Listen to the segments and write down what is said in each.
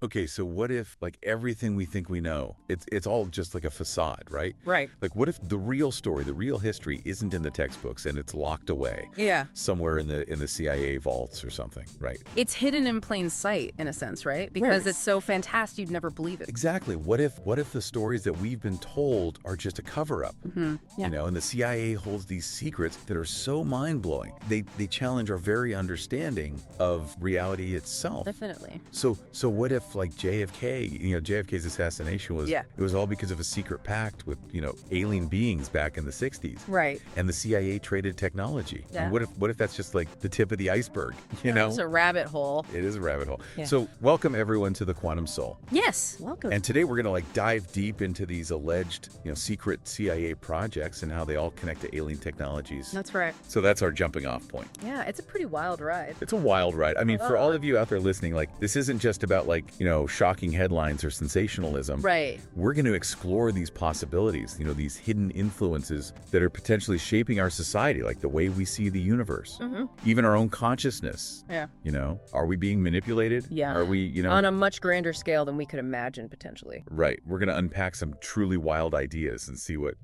Okay, so what if, like, everything we think we know, it's all just like a facade, right? Right. Like, what if the real story, the real history isn't in the textbooks and it's locked away Yeah. somewhere in the CIA vaults or something, right? It's hidden in plain sight, in a sense, right? Because it's so fantastic you'd never believe it. Exactly. What if the stories that we've been told are just a cover-up? Yeah. You know, and the CIA holds these secrets that are so mind-blowing. They challenge our very understanding of reality itself. Definitely. So what if, like, JFK's assassination was, Yeah. it was all because of a secret pact with, alien beings back in the 60s. Right. And the CIA traded technology. Yeah. And what if that's just like the tip of the iceberg, It's a rabbit hole. It is a rabbit hole. Yeah. So welcome everyone to the Quantum Soul. Yes. Welcome. And today we're going to dive deep into these alleged, secret CIA projects and how they all connect to alien technologies. That's right. So that's our jumping off point. Yeah, it's a pretty wild ride. It's a wild ride. I mean, for all of you out there listening, this isn't just about shocking headlines or sensationalism. Right. We're going to explore these possibilities, these hidden influences that are potentially shaping our society, like the way we see the universe, even our own consciousness. Yeah. Are we being manipulated? Yeah. Are we, On a much grander scale than we could imagine, potentially. Right. We're going to unpack some truly wild ideas and see what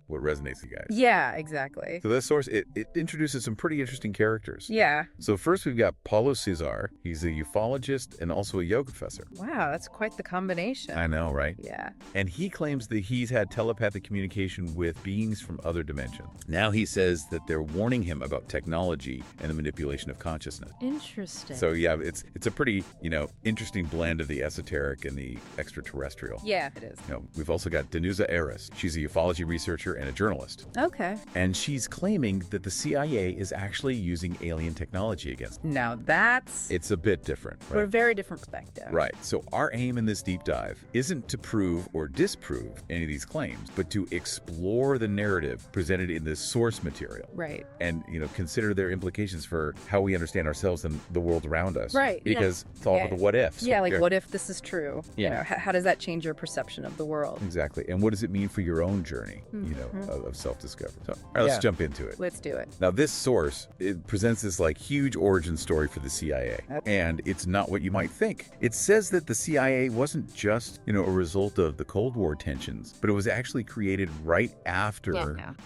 resonates with you guys. Yeah, exactly. So this source, it introduces some pretty interesting characters. Yeah. So first we've got Paulo Cesar. He's a ufologist and also a yoga professor. Wow, that's quite the combination. I know, right? Yeah. And he claims that he's had telepathic communication with beings from other dimensions. Now he says that they're warning him about technology and the manipulation of consciousness. Interesting. So yeah, it's a pretty, interesting blend of the esoteric and the extraterrestrial. Yeah, it is. We've also got Danusa Aris. She's a ufology researcher and a journalist. Okay. And she's claiming that the CIA is actually using alien technology against them. Now that's... It's a bit different, We're a right? very different perspective. Right. So our aim in this deep dive isn't to prove or disprove any of these claims, but to explore the narrative presented in this source material. Right. And, consider their implications for how we understand ourselves and the world around us. Right. Because it's all about the what ifs. Yeah, what if this is true? Yeah. How does that change your perception of the world? Exactly. And what does it mean for your own journey, of self-discovery? So, all right, let's jump into it. Let's do it. Now, this source, it presents this huge origin story for the CIA. And it's not what you might think. It says that the CIA wasn't just, a result of the Cold War tensions, but it was actually created right after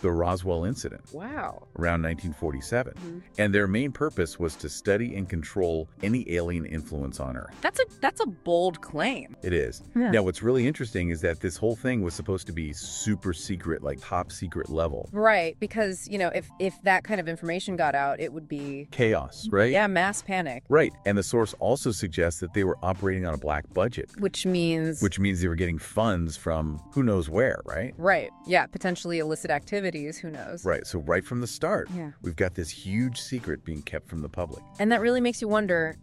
the Roswell incident. Wow. Around 1947. And their main purpose was to study and control any alien influence on Earth. That's a bold claim. It is. Yeah. Now, what's really interesting is that this whole thing was supposed to be super secret, top secret level. Right, because, if that kind of information got out, it would be... Chaos, right? Yeah, mass panic. Right. And the source also suggests that they were operating on a black budget. Which means they were getting funds from who knows where, right? Right. Yeah, potentially illicit activities, who knows? Right. So right from the start, Yeah. we've got this huge secret being kept from the public. And that really makes you wonder,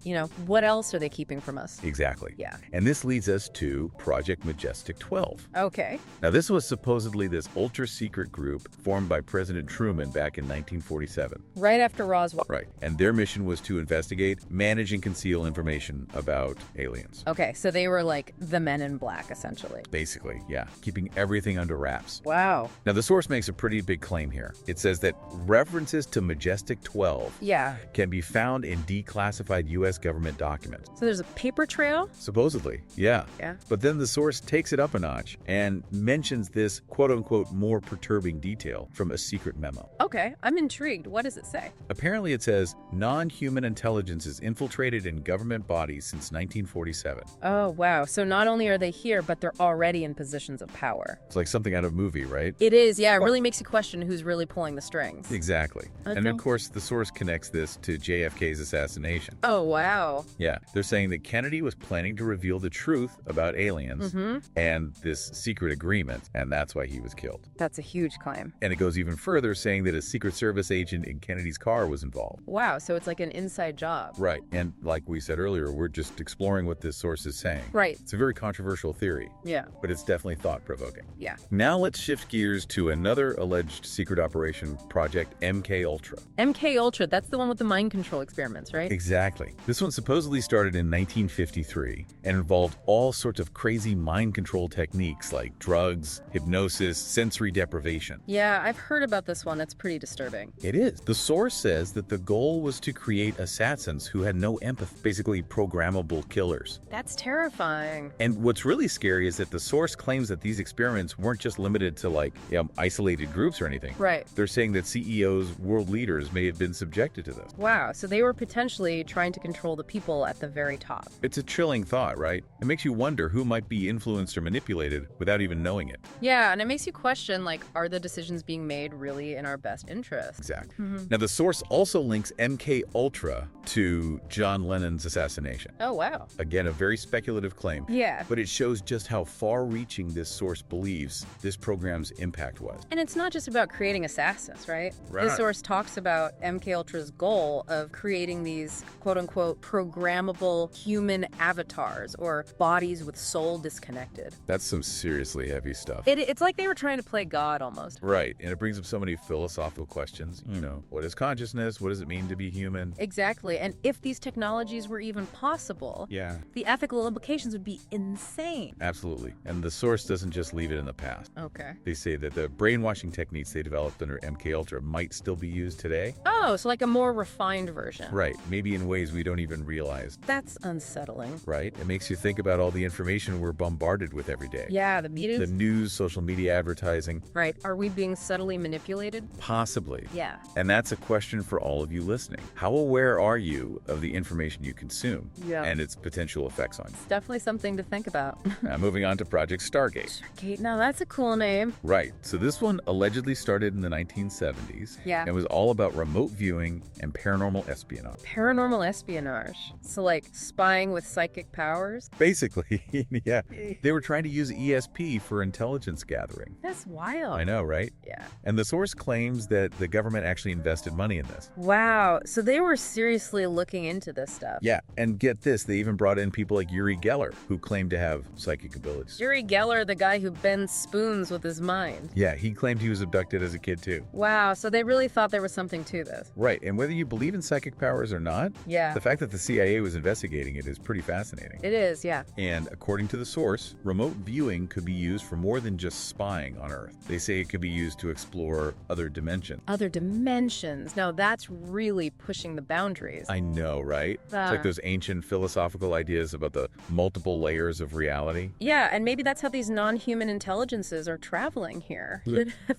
what else are they keeping from us? Exactly. Yeah. And this leads us to Project Majestic 12. Okay. Now, this was supposedly this ultra-secret group formed by President Truman back in 1947. Right after Roswell. Right. And their mission was to investigate, manage, and conceal information about aliens. Okay, so they were like the Men in Black, essentially. Basically, yeah. Keeping everything under wraps. Wow. Now, the source makes a pretty big claim here. It says that references to Majestic 12 Yeah. can be found in declassified U.S. government documents. So there's a paper trail? Supposedly, yeah. Yeah. But then the source takes it up a notch and mentions this quote-unquote more perturbing detail from a secret memo. Okay, I'm intrigued. What does it say? Apparently it says, non-human intelligence is infiltrated in government bodies since 1947. Oh, wow. So not only are they here, but they're already in positions of power. It's like something out of a movie, right? It is, yeah. It really makes you question who's really pulling the strings. Exactly. And of course, the source connects this to JFK's assassination. Oh, wow. Yeah, they're saying that Kennedy was planning to reveal the truth about aliens and this secret agreement, and that's why he was killed. That's a huge claim. And it goes even further, saying that a Secret Service agent in Kennedy's car was involved. Wow, so it's like an inside job. Right. And like we said earlier, we're just exploring what this source is saying. Right. It's a very controversial theory, Yeah. but it's definitely thought-provoking. Yeah. Now let's shift gears to another alleged secret operation, Project MK Ultra. MK Ultra, that's the one with the mind control experiments, right? Exactly. This one supposedly started in 1953 and involved all sorts of crazy mind control techniques like drugs, hypnosis, sensory deprivation. Yeah, I've heard about this one. It's pretty disturbing. It is. The source says that the goal was to create assassins who had no empathy, basically programmable killers. That's terrifying. And what's really scary is that the source claims that these experiments weren't just limited to like isolated groups or anything. Right. They're saying that CEOs, world leaders may have been subjected to this. Wow, so they were potentially trying to control the people at the very top. It's a chilling thought, right? It makes you wonder who might be influenced or manipulated without even knowing it. Yeah, and it makes you question, like, are the decisions being made really in our best interest? Exactly. Now, the source also links MK Ultra to John Lennon's assassination. Oh, wow. Again, a very speculative claim. Yeah. But it shows just how far-reaching this source believes this program's impact was. And it's not just about creating assassins, right? Right. The source talks about MK Ultra's goal of creating these quote-unquote programmable human avatars, or bodies with soul disconnected. That's some seriously heavy stuff. It's like they were trying to play God almost. Right, and it brings up so many philosophical questions. You know, what is consciousness? What does it mean to be human? Exactly, and if these technologies were even possible, Yeah. the ethical implications would be insane. Absolutely. And the source doesn't just leave it in the past. Okay. They say that the brainwashing techniques they developed under MK Ultra might still be used today. Oh, so like a more refined version. Right, maybe in ways we don't even realize. That's unsettling. Right? It makes you think about all the information we're bombarded with every day. Yeah, the media. The news, social media advertising. Right. Are we being subtly manipulated? Possibly. Yeah. And that's a question for all of you listening. How aware are you of the information you consume Yeah. and its potential effects on you? It's definitely something to think about. Now, moving on to Project Stargate. Stargate, now that's a cool name. Right. So this one allegedly started in the 1970s. Yeah. And was all about remote viewing and paranormal espionage. Paranormal espionage. So like spying with psychic powers? Basically, yeah. They were trying to use ESP for intelligence gathering. That's wild. I know, right? Yeah. And the source claims that the government actually invested money in this. Wow. So they were seriously looking into this stuff. Yeah, and get this, they even brought in people like Uri Geller, who claimed to have psychic abilities. Uri Geller, the guy who bends spoons with his mind. Yeah, he claimed he was abducted as a kid too. Wow. So they really thought there was something to this. Right, and whether you believe in psychic powers or not, Yeah. the fact that the CIA was investigating it is pretty fascinating. It is, yeah. And according to the source, remote viewing could be used for more than just spying on Earth. They say it could be used to explore other dimensions. Other dimensions. Now that's really pushing the boundaries. I know, right? It's like those ancient philosophical ideas about the multiple layers of reality. Yeah, and maybe that's how these non-human intelligences are traveling here.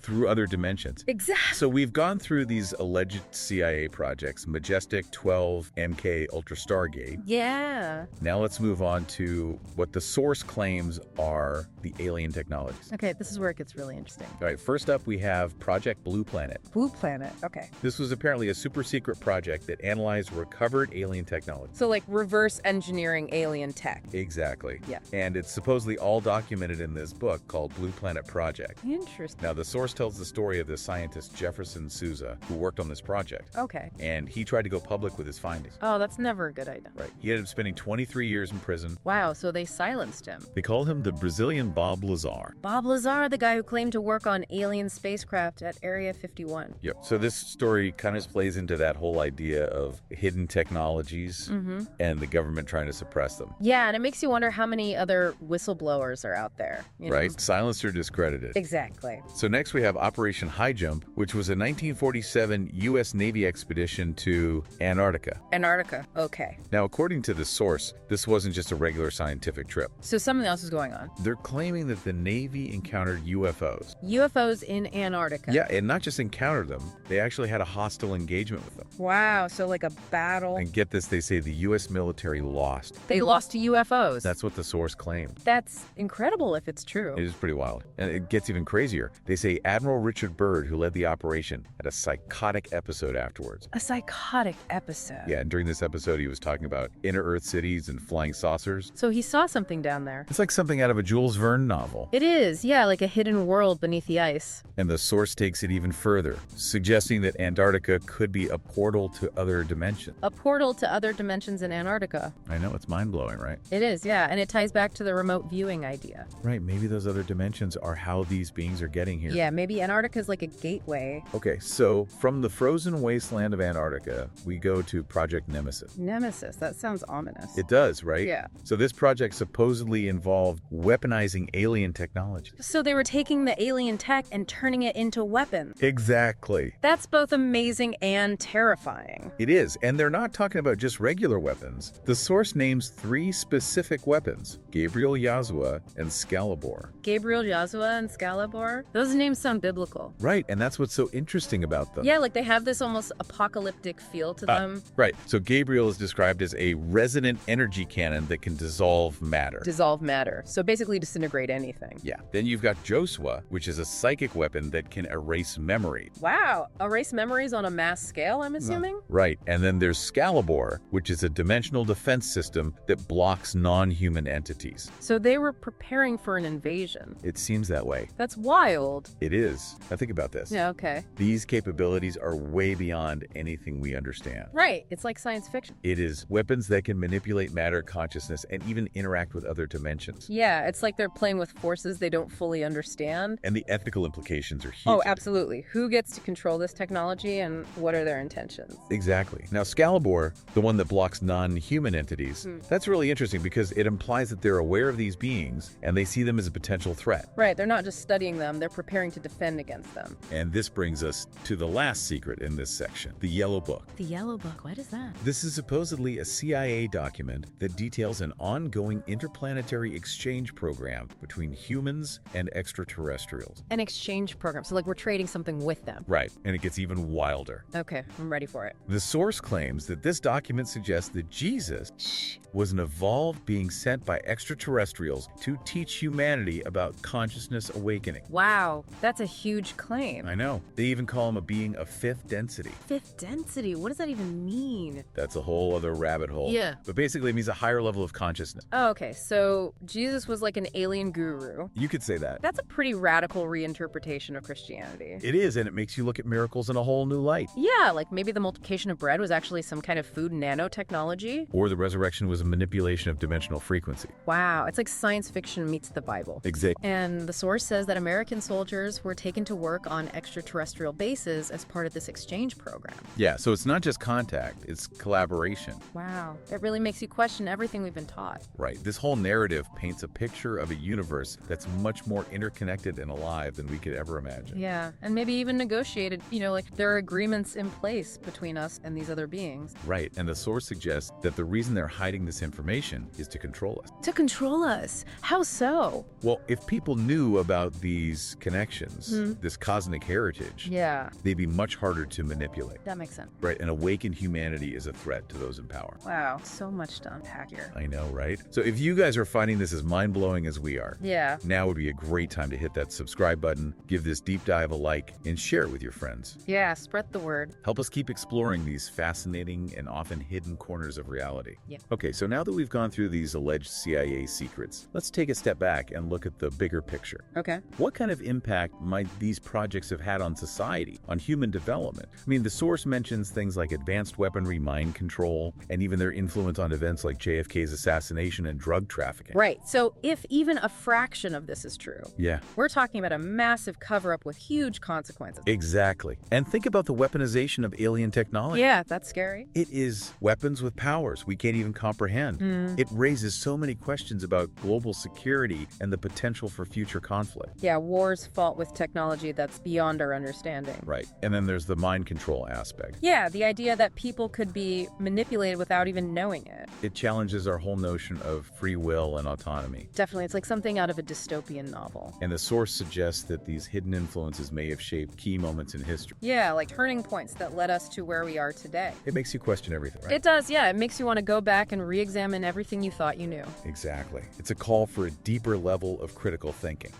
Through other dimensions. Exactly. So we've gone through these alleged CIA projects, Majestic, 12, MK, Ultra Stargate. Yeah. Now let's move on to what the source claims are the alien technologies. Okay, this is where it gets really interesting. All right, first up we have Project Blue Planet. Blue Planet. Okay. This was apparently a super secret project that analyzed recovered alien technology. So like reverse engineering alien tech. Exactly. Yeah. And it's supposedly all documented in this book called Blue Planet Project. Interesting. Now, the source tells the story of the scientist Jefferson Sousa, who worked on this project. Okay. And he tried to go public with his findings. Oh, that's never a good idea. Right. He ended up spending 23 years in prison. Wow, so they silenced him. They called him the Brazilian Bob Lazar. Bob Lazar, the guy who claimed to work on alien spacecraft at Area 51. Yep. So this story kind of plays into that whole idea of hidden technologies and the government trying to suppress them. Yeah, and it makes you wonder how many other whistleblowers are out there. You know? Right? Silenced or discredited. Exactly. So next we have Operation High Jump, which was a 1947 U.S. Navy expedition to Antarctica. Antarctica. Okay. Now, according to the source, this wasn't just a regular scientific trip. So something else is going on. They're claiming that the Navy encountered UFOs. UFOs in Antarctica. Yeah, and not just encountered them, they actually had a hostile engagement with them. Wow, so like a battle. And get this, they say the U.S. military lost. They lost to UFOs. That's what the source claimed. That's incredible if it's true. It is pretty wild. And it gets even crazier. They say Admiral Richard Byrd, who led the operation, had a psychotic episode afterwards. A psychotic episode. Yeah, and during this episode, he was talking about inner Earth cities and flying saucers. So he saw something down there. It's like something out of a Jules Verne novel. It is, yeah, like a hidden world beneath the ice. And the source takes it even further, suggesting that Antarctica could be a portal to other dimensions. A portal to other dimensions in Antarctica. I know, it's mind-blowing, right? It is, yeah, and it ties back to the remote viewing idea. Right, maybe those other dimensions are how these beings are getting here. Yeah, maybe Antarctica is like a gateway. Okay, so from the frozen wasteland of Antarctica, we go to Project Nemesis. Nemesis, that sounds ominous. It does, right? Yeah. So this project supposedly involved weaponizing alien technology. So they were taking the alien tech and turning it into weapons. Exactly. That's both amazing and terrifying. It is, and they're not talking about just regular weapons. The source names 3 specific weapons, Gabriel, Yazua, and Scalibor. Gabriel, Yazua, and Scalibor? Those names sound biblical. Right, and that's what's so interesting about them. Yeah, like they have this almost apocalyptic feel to them. Right, so Gabriel is described as a resonant energy cannon that can dissolve matter. Dissolve matter. So basically disintegrate anything. Yeah. Then you've got Josua, which is a psychic weapon that can erase memory. Wow, erase memories on a mass scale, I'm assuming? Right, and then there's Scalibor, which is a dimensional defense system that blocks non-human entities. So they were preparing for an invasion. It seems that way. That's wild. It is. Now think about this. Yeah, okay. These capabilities are way beyond anything we understand. Right, it's like science fiction. It is weapons that can manipulate matter, consciousness, and even interact with other dimensions. Yeah, it's like they're playing with forces they don't fully understand. And the ethical implications are huge. Oh, absolutely. Who gets to control this technology and what are their intentions? Exactly. Now, Scalibor, the one that blocks non-human entities, that's really interesting because it implies that they're aware of these beings and they see them as a potential threat. Right, they're not just studying them, they're preparing to defend against them. And this brings us to the last secret in this section, the Yellow Book. The Yellow Book, what is that? This is supposedly a CIA document that details an ongoing interplanetary exchange program between humans and extraterrestrials. An exchange program, so like we're trading something with them. Right, and it gets even wilder. Okay, I'm ready for it. The source claims that this document suggests that Jesus was an evolved being sent by extraterrestrials to teach humanity about consciousness awakening. Wow, that's a huge claim. I know. They even call him a being of 5th density. 5th density? What does that even mean? That's a whole other rabbit hole. Yeah. But basically it means a higher level of consciousness. Oh, okay, so Jesus was like an alien guru. You could say that. That's a pretty radical reinterpretation of Christianity. It is, and it makes you look at miracles in a whole new light. Yeah, like maybe the multiplication of bread was actually some kind of food nanotechnology. Or the resurrection was a manipulation of dimensional frequency. Wow, it's like science fiction meets the Bible. Exactly. And the source says that American soldiers were taken to work on extraterrestrial bases as part of this exchange program. Yeah, so it's not just contact, it's collaboration. Wow, it really makes you question everything we've been taught. Right. This whole narrative paints a picture of a universe that's much more interconnected and alive than we could ever imagine. Yeah, and maybe even negotiated, like there are agreements in place between us and these other beings. Right, and the source suggests that the reason they're hiding this information is to control us. To control us? How so? Well, if people knew about these connections, this cosmic heritage, Yeah, they'd be much harder to manipulate. that makes sense. Right, and awakened humanity is a threat to those in power. Wow, so much to unpack here. I know, right? So if you guys are finding this as mind-blowing as we are, Yeah. now would be a great time to hit that subscribe button, give this deep dive a like, and share it with your friends. Yeah, spread the word. Help us keep exploring these fascinating and often hidden corners of reality. Yeah. Okay, so now that we've gone through these alleged CIA secrets, let's take a step back and look at the bigger picture. Okay. What kind of impact might these projects have had on society, on human development? I mean, the source mentions things like advanced weaponry, mind control, and even their influence on events like JFK's assassination and drug trafficking. Right. So if even a fraction of this is true, Yeah, we're talking about a massive cover-up with huge consequences. exactly. And think about the weaponization of alien technology. Yeah, that's scary. It is weapons with powers we can't even comprehend. It raises so many questions about global security and the potential for future conflict. Yeah, wars fought with technology that's beyond our understanding. Right. And then there's the mind control aspect. Yeah, the idea that people could be manipulated without even knowing it. It challenges our whole notion of free will and autonomy. Definitely, it's like something out of a dystopian novel. And the source suggests that these hidden influences may have shaped key moments in history. Yeah, like turning points that led us to where we are today. It makes you question everything, right? It does, yeah. It makes you want to go back and re-examine everything you thought you knew. Exactly. It's a call for a deeper level of critical thinking.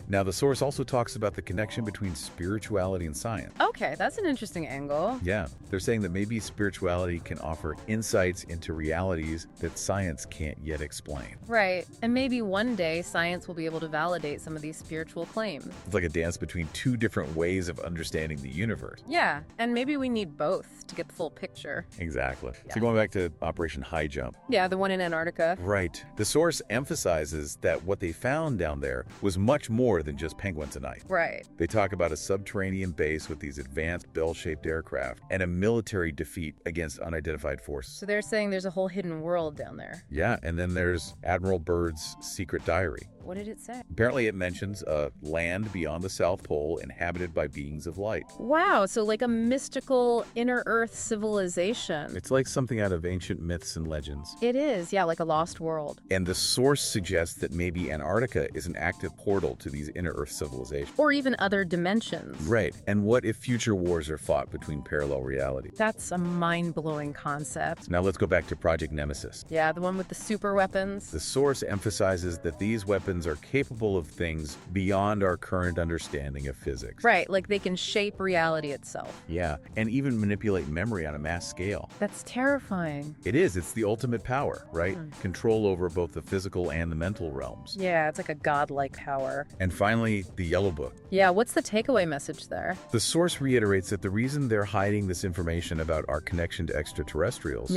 Now, the source also talks about the connection between spirituality and science. Okay, that's an interesting angle. Yeah, they're saying that maybe spirituality can offer insights into realities that science can't yet explain. Right, and maybe one day science will be able to validate some of these spiritual claims. It's like a dance between two different ways of understanding the universe. Yeah, and maybe we need both to get the full picture. Exactly. Yeah. So going back to Operation High Jump. Yeah, the one in Antarctica. Right. The source emphasizes that what they found down there was much more than just penguins and ice. Right. They talk about a subterranean base with these advanced bell-shaped aircraft and a military defeat against unidentified forces. So they're saying there's a whole hidden world down there. Yeah, and then there's Admiral Byrd's secret diary. What did it say? Apparently it mentions a land beyond the South Pole inhabited by beings of light. Wow, so like a mystical inner Earth civilization. It's like something out of ancient myths and legends. It is, yeah, like a lost world. And the source suggests that maybe Antarctica is an active portal to these inner Earth civilizations. Or even other dimensions. Right. And what if future wars are fought between parallel realities? That's a mind-blowing concept. Now let's go back to Project Nemesis. Yeah, the one with the super weapons. The source emphasizes that these weapons are capable of things beyond our current understanding of physics. Right, like they can shape reality itself. Yeah, and even manipulate memory on a mass scale. That's terrifying. It is. It's the ultimate power, right? Control over both the physical and the mental realms. Yeah, it's like a godlike power. And finally, the Yellow Book. Yeah, what's the takeaway message there? The source reiterates that the reason they're hiding this information about our connection to extraterrestrials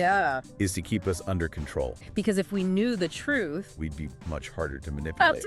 is to keep us under control. Because if we knew the truth, we'd be much harder to manipulate.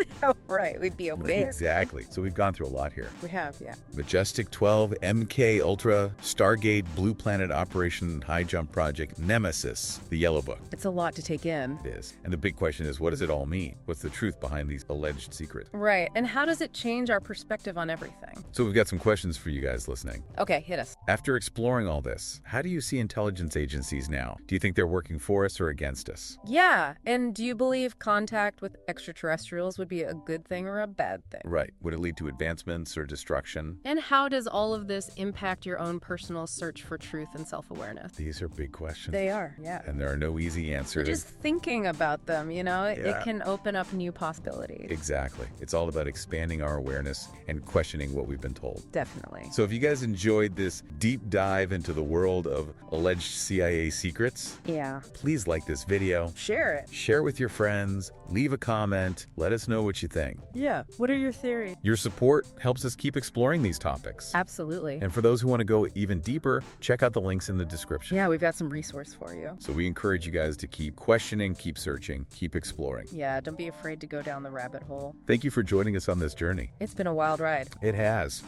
Right, we'd be aware. Exactly. So we've gone through a lot here. We have, yeah. Majestic 12, MK Ultra, Stargate, Blue Planet Operation High Jump Project, Nemesis, the Yellow Book. It's a lot to take in. It is. And the big question is, what does it all mean? What's the truth behind these alleged secrets? Right, and how does it change our perspective on everything? So we've got some questions for you guys listening. Okay, hit us. After exploring all this, how do you see intelligence agencies now? Do you think they're working for us or against us? Yeah, and do you believe contact with extraterrestrials would be a good thing or a bad thing? Right. Would it lead to advancements or destruction? And how does all of this impact your own personal search for truth and self-awareness? These are big questions. They are, yeah. And there are no easy answers. Just thinking about them, you know, Yeah. it can open up new possibilities. Exactly. It's all about expanding our awareness and questioning what we've been told. Definitely. So if you guys enjoyed this deep dive into the world of alleged CIA secrets, Yeah. please like this video, Share it. share with your friends, leave a comment, let us know what you think. Yeah. What are your theories? Your support helps us keep exploring these topics. Absolutely. And for those who want to go even deeper, check out the links in the description. Yeah, we've got some resource for you. So we encourage you guys to keep questioning, keep searching, keep exploring. Yeah, don't be afraid to go down the rabbit hole. Thank you for joining us on this journey. It's been a wild ride. It has.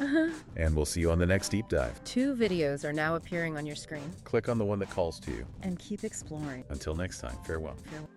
And we'll see you on the next deep dive. 2 videos are now appearing on your screen. Click on the one that calls to you. And keep exploring. Until next time, farewell. Farewell.